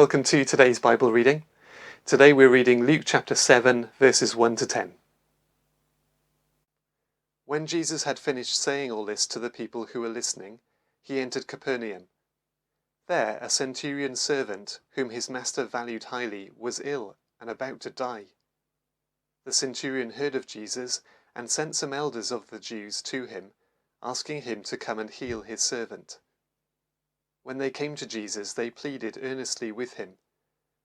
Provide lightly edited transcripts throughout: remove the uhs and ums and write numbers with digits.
Welcome to today's Bible reading. Today we're reading Luke chapter 7, verses 1 to 10. When Jesus had finished saying all this to the people who were listening, he entered Capernaum. There a centurion's servant, whom his master valued highly, was ill and about to die. The centurion heard of Jesus and sent some elders of the Jews to him, asking him to come and heal his servant. When they came to Jesus, they pleaded earnestly with him,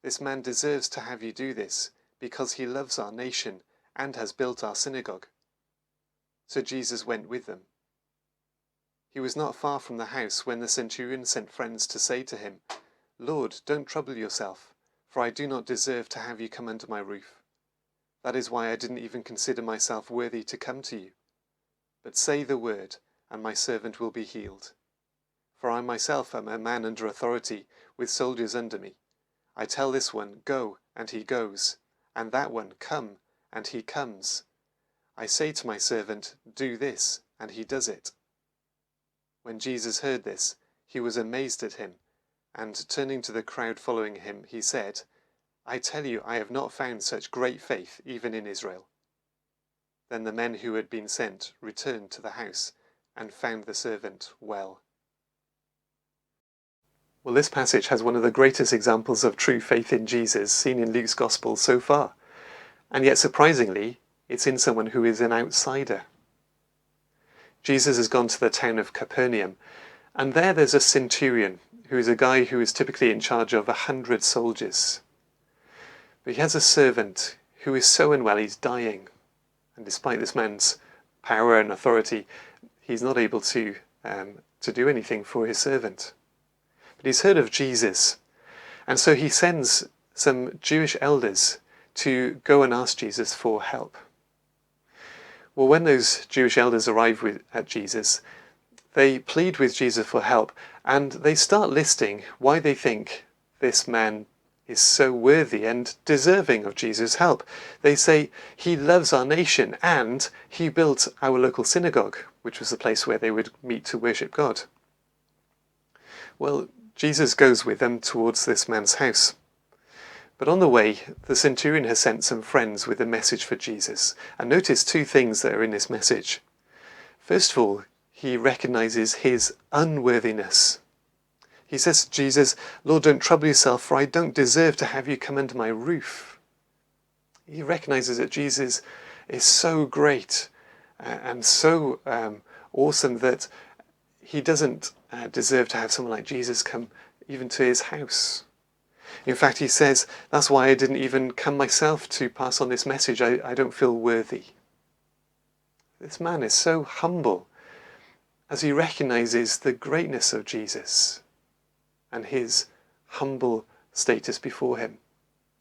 "This man deserves to have you do this, because he loves our nation and has built our synagogue." So Jesus went with them. He was not far from the house when the centurion sent friends to say to him, "Lord, don't trouble yourself, for I do not deserve to have you come under my roof. That is why I didn't even consider myself worthy to come to you. But say the word, and my servant will be healed. For I myself am a man under authority, with soldiers under me. I tell this one, 'Go,' and he goes, and that one, 'Come,' and he comes. I say to my servant, 'Do this,' and he does it." When Jesus heard this, he was amazed at him, and turning to the crowd following him, he said, "I tell you, I have not found such great faith even in Israel." Then the men who had been sent returned to the house and found the servant well. Well, this passage has one of the greatest examples of true faith in Jesus seen in Luke's Gospel so far. And yet, surprisingly, it's in someone who is an outsider. Jesus has gone to the town of Capernaum, and there's a centurion, who is a guy who is typically in charge of 100 soldiers. But he has a servant who is so unwell he's dying. And despite this man's power and authority, he's not able to do anything for his servant. But he's heard of Jesus, and so he sends some Jewish elders to go and ask Jesus for help. Well, when those Jewish elders arrive at Jesus, they plead with Jesus for help, and they start listing why they think this man is so worthy and deserving of Jesus' help. They say he loves our nation and he built our local synagogue, which was the place where they would meet to worship God. Well, Jesus goes with them towards this man's house. But on the way, the centurion has sent some friends with a message for Jesus. And notice two things that are in this message. First of all, he recognizes his unworthiness. He says to Jesus, "Lord, don't trouble yourself, for I don't deserve to have you come under my roof." He recognizes that Jesus is so great and so awesome that he doesn't deserve to have someone like Jesus come even to his house. In fact, he says, "That's why I didn't even come myself to pass on this message. I don't feel worthy." This man is so humble as he recognizes the greatness of Jesus and his humble status before him.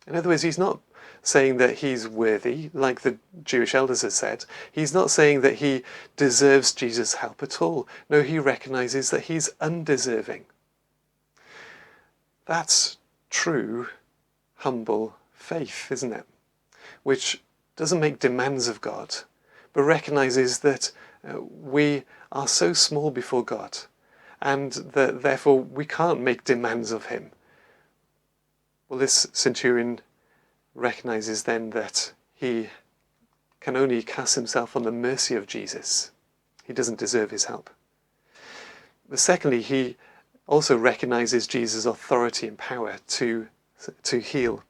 In other words, he's not saying that he's worthy, like the Jewish elders had said. He's not saying that he deserves Jesus' help at all. No, he recognizes that he's undeserving. That's true, humble faith, isn't it? Which doesn't make demands of God, but recognizes that we are so small before God, and that therefore we can't make demands of him. Well, this centurion recognizes then that he can only cast himself on the mercy of Jesus. He doesn't deserve his help. But secondly, he also recognizes Jesus' authority and power to heal.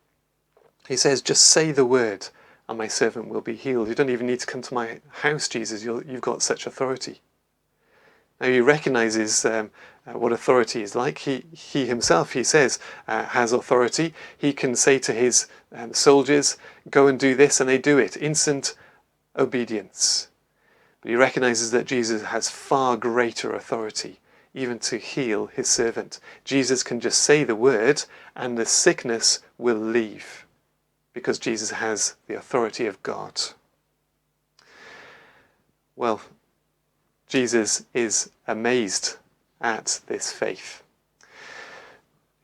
He says, "Just say the word and my servant will be healed. You don't even need to come to my house, Jesus. You've got such authority." Now he recognizes what authority is like. He himself, he says, has authority. He can say to his soldiers, "Go and do this," and they do it. Instant obedience. But he recognizes that Jesus has far greater authority, even to heal his servant. Jesus can just say the word and the sickness will leave, because Jesus has the authority of God. Well, Jesus is amazed at this faith.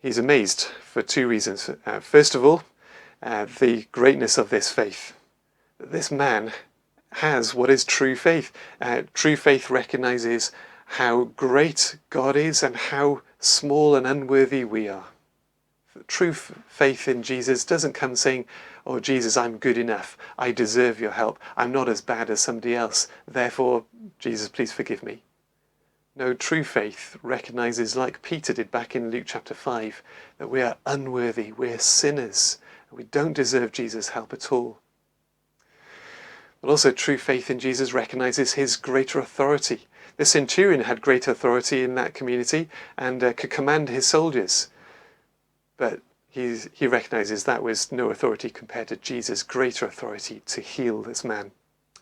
He's amazed for two reasons. First of all, the greatness of this faith. This man has what is true faith. True faith recognizes how great God is and how small and unworthy we are. True faith in Jesus doesn't come saying, "Oh Jesus, I'm good enough. I deserve your help. I'm not as bad as somebody else. Therefore, Jesus, please forgive me." No, true faith recognizes, like Peter did back in Luke chapter 5, that we are unworthy, we're sinners, and we don't deserve Jesus' help at all. But also true faith in Jesus recognizes his greater authority. The centurion had great authority in that community and could command his soldiers. But he recognizes that was no authority compared to Jesus' greater authority to heal this man.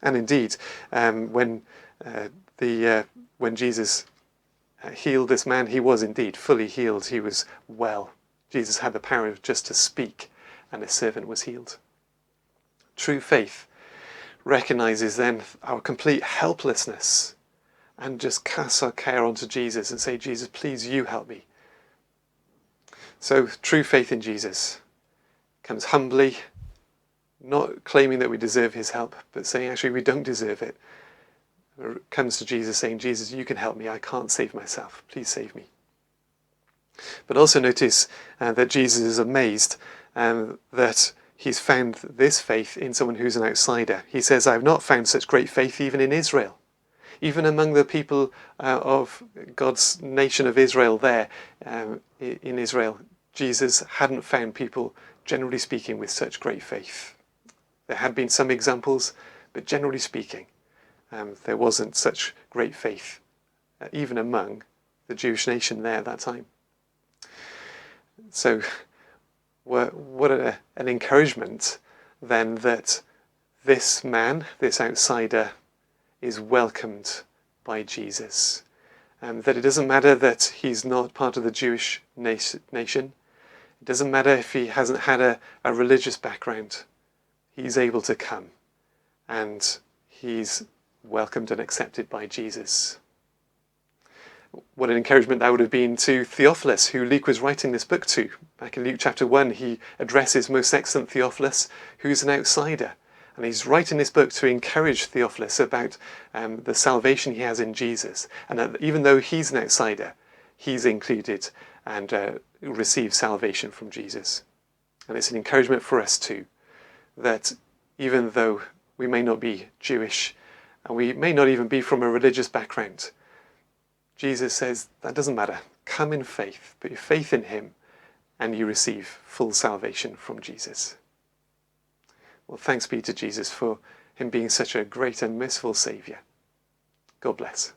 And indeed, when Jesus healed this man, he was indeed fully healed. He was well. Jesus had the power just to speak, and his servant was healed. True faith recognizes then our complete helplessness and just casts our care onto Jesus and say, "Jesus, please, you help me." So true faith in Jesus comes humbly, not claiming that we deserve his help, but saying actually we don't deserve it. Comes to Jesus saying, "Jesus, you can help me. I can't save myself. Please save me." But also notice that Jesus is amazed that he's found this faith in someone who's an outsider. He says, "I've not found such great faith even in Israel." Even among the people of God's nation of Israel there, in Israel, Jesus hadn't found people, generally speaking, with such great faith. There had been some examples, but generally speaking, there wasn't such great faith, even among the Jewish nation there at that time. So what an encouragement then that this man, this outsider, is welcomed by Jesus. That it doesn't matter that he's not part of the Jewish nation. It doesn't matter if he hasn't had a religious background. He's able to come and he's welcomed and accepted by Jesus. What an encouragement that would have been to Theophilus, who Luke was writing this book to. Back in Luke chapter 1, he addresses most excellent Theophilus, who's an outsider. And he's writing this book to encourage Theophilus about the salvation he has in Jesus. And that even though he's an outsider, he's included and receives salvation from Jesus. And it's an encouragement for us too, that even though we may not be Jewish, and we may not even be from a religious background, Jesus says that doesn't matter. Come in faith, put your faith in him, and you receive full salvation from Jesus. Well, thanks be to Jesus for him being such a great and merciful Saviour. God bless.